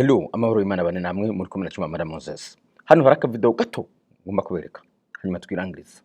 Hello, amahoro y'Imana bane namwe muri kumwe na Chumamara Moses. Hano hari akavideo gato ngomba kubereka. Hanyuma twirangiriza.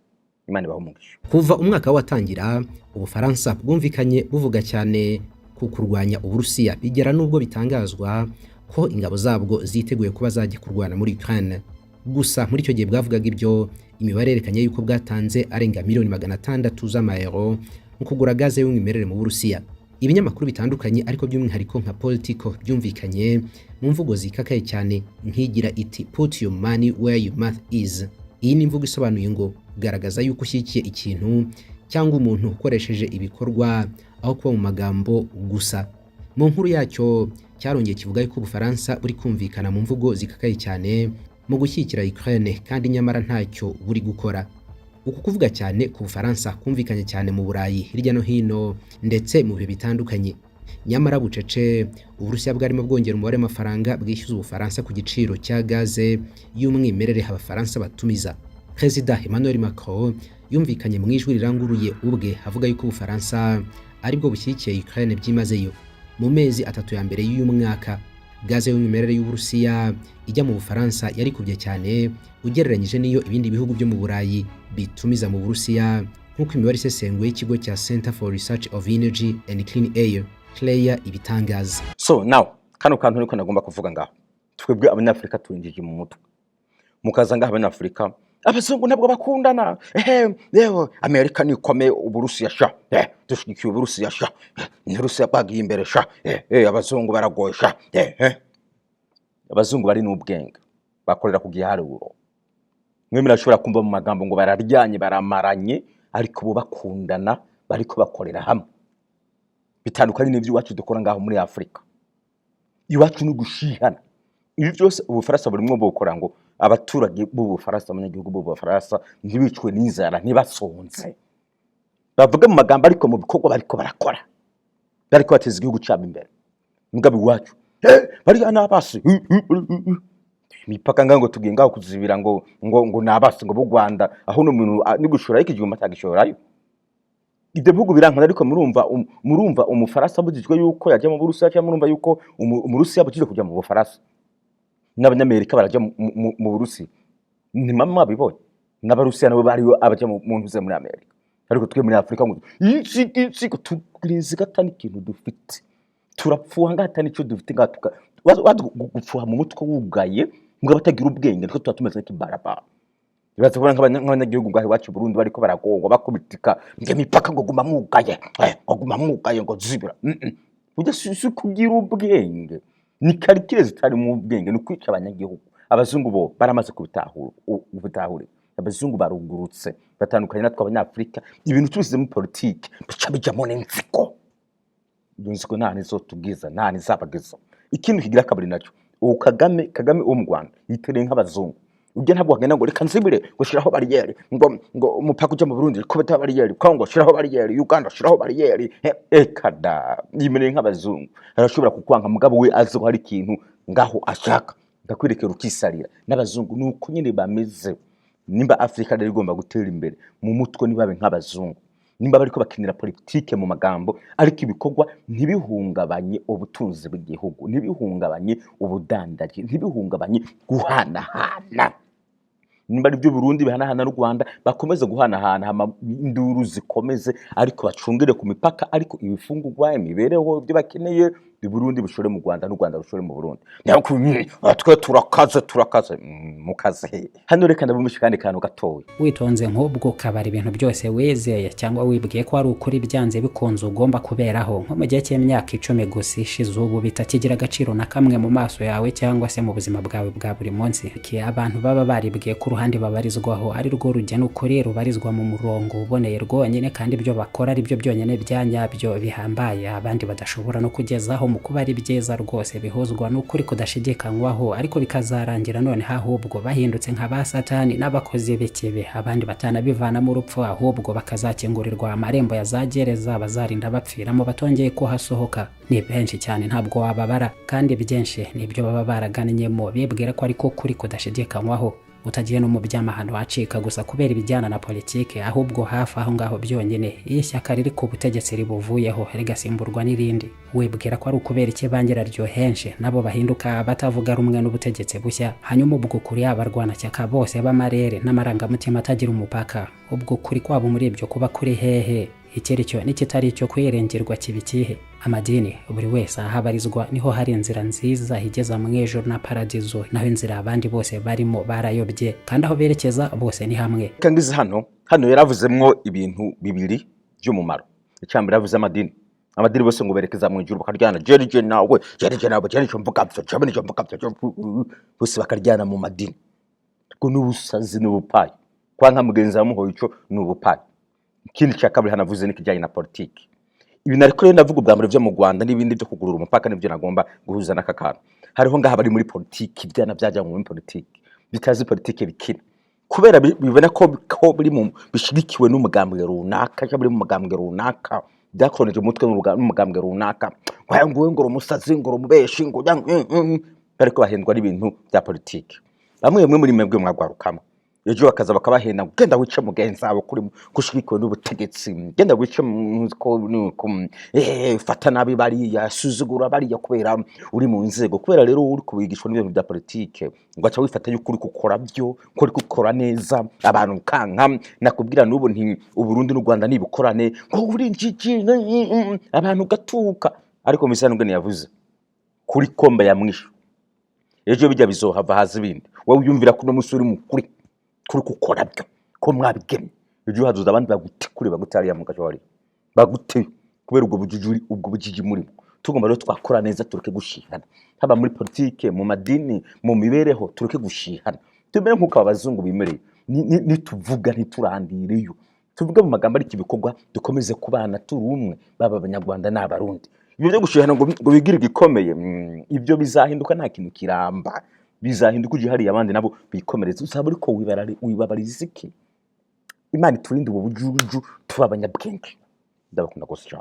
Imana ibahe umugisha. Kuva umwaka watangira, Ubufaransa bwumvikanye buvuga cyane ku kurwanya Uburusiya, bigera nubwo bitangazwa ko ingabo zabwo ziteguye kuba zajya kurwana muri Ukraine. Gusa muri icyo gihe bwavugaga ibyo, imibare yerekanye yuko bwatanze arenga miliyoni 600 z'amayero mu kugura gaze y'umwimerere mu Burusiya. Ibinyamakuru bitandukanye ariko by'umwihariko nka Politico byumvikanye mu mvugo zikakaye cyane nkigira iti put your money where your mouth is. Iyi ni imvugo isobanuye ngo garagaza yuko ushyikiye ikintu cyangwa umuntu ukoresheje ibikorwa aho kuba mu magambo gusa. Mu nkuru yacyo cyarongeye kivuga yuko Ubufaransa buri kumvikana mu mvugo zikakaye cyane mu gushyigikira Ukraine kandi nyamara ntacyo buri gukora. Uku kuvuga cyane ku Bufaransa kumvikanye cyane mu Burayi hirya no hino ndetse mu bihe bitandukanye. Nyamara bucece Uburusiya bwarimo bwongera umubare w'amafaranga bwishyuza Ubufaransa ku giciro cya gaze y'umwimerere Abafaransa batumiza. Perezida Emmanuel Macron yumvikanye mu ijwi riranguruye ubwe avuga yuko Ubufaransa aribwo bushyigikiye Ukraine byimazeyo. Mu mezi 3 ya mbere y'uyu mwaka, gaze y'umwimerere y'Uburusiya ijya mu Bufaransa yari kubye cyane ugereranyije niyo ibindi bihugu byo mu Burayi bitumiza mu Burusiya, nk'uko imibare isesenguye y'ikigo cya Center for Research of Energy and Clean Air Claire ibitangaza. So now, kano kantu niko nagomba kuvuga ngaho. Twebwe abanyafrika turinjije mu mutwe. Mukaza ngaho abanyafrika abazungu nabwo bakundana. Yewe Amerika ni komeye Uburusiya sha. Dushigikiye Uburusiya sha. Ni Rusiya bagiye imbere sha. Abazungu baragoye sha. Abazungu bari n'ubwenge. Bakorera ku giharuro. Mwemera ashobora kumva mu magambo ngo bararyanye baramaranye ariko bo bakundana bariko bakorera hamwe. Bitandukanye n'ivyo iwacu dukora ngaho muri Afrika. Iwacu ni gushihana. Ibi byose Ubufaransa burimo bukora ngo abaturage b'Ubufaransa abanyagihugu b'Ubufaransa ntibicwe n'inzara ntibasonze. Bavuga mu magambo ariko mu bikorwa bariko barakora. Bariko bateza igihugu cyabo imbere. Mugabe iwacu bari anabasi mipaka ngango tugiye ngaho kuzibira ngo nabasi ngo b'u Rwanda aho no muntu nigushora ikiguma tagishorayo. Ibyo bihugu birankana ariko murumva Umufaransa bujijwe yuko yajya mu Burusiya cyangwa murumva yuko Umurusiya bujije kujya mu Bufaransa. N'Abanyamerika barajya mu Burusiya. Ni mama bibonye. N'Abarusiya nabo bari abaje mu ntuze muri Amerika. Ariko twe muri Afrika ngo iki tugirinzi gatani ikintu dufite. Turapfuha ngatani cyo dufite ngatuka. Gupfuha mu mutwe wugaye mugabo batagira ubwenge niko tubatumeze nk'ibarabara. Bibaza kubona nk'abanyagihugu ngahe wacu Burundi bariko baragongwa bakubitika nge mipaka ngo guma mwugaye ngo zibira. Ujya sisi kugira ubwenge ni karikire zitari mu ubwenge no kwica abanyagihugu. Abazungu bo baramaze kubitahura. Abazungu barugurutse batandukanye natwe abanyafrika ibintu tubize mu politike bica bijamo n'inziko. Inziko nta nizo tugiza nta nizabageza. Ikintu kigira kabiri nacyo Kagame wo mu Rwanda yitereye nk'abazungu. Ujya ntabwo wagenda ngo reka nzibire gushiraho bariyeri ngo umupaka ujya mu Burundi ko bata bariyeri Kongo shiraho bariyeri Uganda shiraho bariyeri kada yimereye nk'abazungu. Arashobora kukwanga mugabo we azi ko hari ikintu ngaho ashaka ndakwirekera ukisarira. N'abazungu nuko nyine bameze. Nimba Afrika rero igomba gutera imbere mu mutwe nibabe nk'abazungu. Nimba bariko bakinira politike mu magambo ariko ibikorwa ntibihungabanye ubutunzi bw'igihugu, ntibihungabanye ubudandaji, ntibihungabanye guhanahana. Nimba ari byo Burundi bihanahana n'u Rwanda bakomeze guhanahana induru zikomeze ariko bacungire ku mipaka ariko ibifungurwa imibereho ibyo bakeneye Burundi bushore mu Rwanda n'u Rwanda bushore mu Burundi. Twe turakaze mukaze. Hano reka ndabumisha kandi kantu gatoya. Witonze nk'ubwo kabari ibintu byose wizeye cyangwa wibwiye ko ari ukuri byanze bikunze ugomba kuberaho nko mu gihe cy'imyaka 10 gusa ishize ubu bitakigira agaciro na kamwe mu maso yawe cyangwa se mu buzima bwawe bwa buri munsi. Abantu baba baribwiye ko uruhande babarizwaho ari rwo rugena ukuri rubarizwa mu murongo uboneye rwonyine kandi ibyo bakora ari byo byonyine byanyabyo bihambaye abandi badashobora no kugezaho mu kuba ari byiza rwose bihuzwa n'ukuri kudashidikanywaho ariko bikazarangira none ahubwo bahindutse nk'aba Satani n'abakozi b'ikibi abandi batanabivana mu rupfu ahubwo bakazakingurirwa amarembo yazagereza bazarinda bapfiramo batongeye ko hasohoka. Ni benshi cyane ntabwo wababara kandi byinshi nibyo baba baragannye bibwira ko ariko kuri kudashidikanywaho. utagiye no mu by'amahano wacika gusa kubera ibijyana na politike, ahubwo hafi aho ngaho byonyine iyo ishyaka riri ku butegetsi ribuvuyeho rigasimburwa n'irindi, wibwira ko ari ukubera iki bangira ryohenshe nabo bahinduka batavuga rumwe n'ubutegetsi bushya, hanyuma ubwo kuri abarwanashyaka bose b'amarere n'amarangamutima atagira umupaka, ubwo kuri kwabo muri ibyo kuba kuri hehe? Icyerecyo n'ikitari cyo kwirengerwa kibikihe? Amadini buri wese ahabarizwa niho hari inzira nziza higeza mu ijuru na paradizo, naho inzira abandi bose barimo barayobye, kandi aho berekeza bose ni hamwe. Kangize hano yaravuzemwo ibintu bibiri by'umumaro. Icyambere yavuze amadini bose ngo berekeza mu ijuru bakaryana jerije nawe cyo mvuga bose bakaryana mu madini. Ngo n'ubusazi n'ubupayi kwa nka mugenzi wa muhoye ico n'ubupayi. Ikindi cya kabiri hanavuze n'ikijyanye na politiki. Ibi nariko rero ndavuga ubwa mbere byo mu Rwanda n'ibindi byo kugurura umupaka n'ibyo nagomba guhuza n'akakana. Hariho ngaha bari muri politiki, byana byajya muri politiki bitazi politiki bikina, kubera bibona ko biri mu bishirikiwe n'umugambwe runaka cyangwa biri mu mugambwe runaka, byakoneje umutwe n'umugambwe runaka, ngo umusazi ngo umubeshi ngo bariko bahendwa n'ibintu bya politiki. Bamwe muri mwebwe mwagwarukamo ejo bakaza bakabahenda genda wice mugenzi wawe kuri gushirikiwe n'ubutegetsi, genda wice fata nabi bari yasuzugura bari yakubera uri mu nzego, kubera rero uri kubigishwa n'ibintu bya politike ngo acha wifata yuko uri gukora byo ko uri gukora neza abantu kanka. Nakubwira n'ubu nti Uburundi n'u Rwanda nibukorane ngo uri njiji abantu gatuka, ariko misano ngene yavuze kuri komba ya mwisho ejo bijya bizohava hazi ibindi. Wowe uyumvira kuno musuri mukuri kuri gukora byo ko mwabigemye ejo hazuza abandi bagutikure bagutariya mu gashwari bagute, kubera ubwo bujiji murimo. Tugomba rero twakora neza tureke gushihana, haba muri politike, mu madini, mu mibereho, tureke gushihana. Tumere nkuko abazungu bimereye, nituvuga ntiturandiriyo, tuvuga mu magambo ari kibikorwa, dukomeze kubana turi umwe, baba abanyarwanda n'abarundi. Ibyo byo gushihana ngo bigire gikomeye, ibyo bizahinduka nta kintu kiramba, bizahinduka uje hari abandi nabo bikomereza. Uzaba ariko wibabariza iki? Imana iturinde ubu bujuju tuba abanyabwenge. Ndabakunda gose cyane.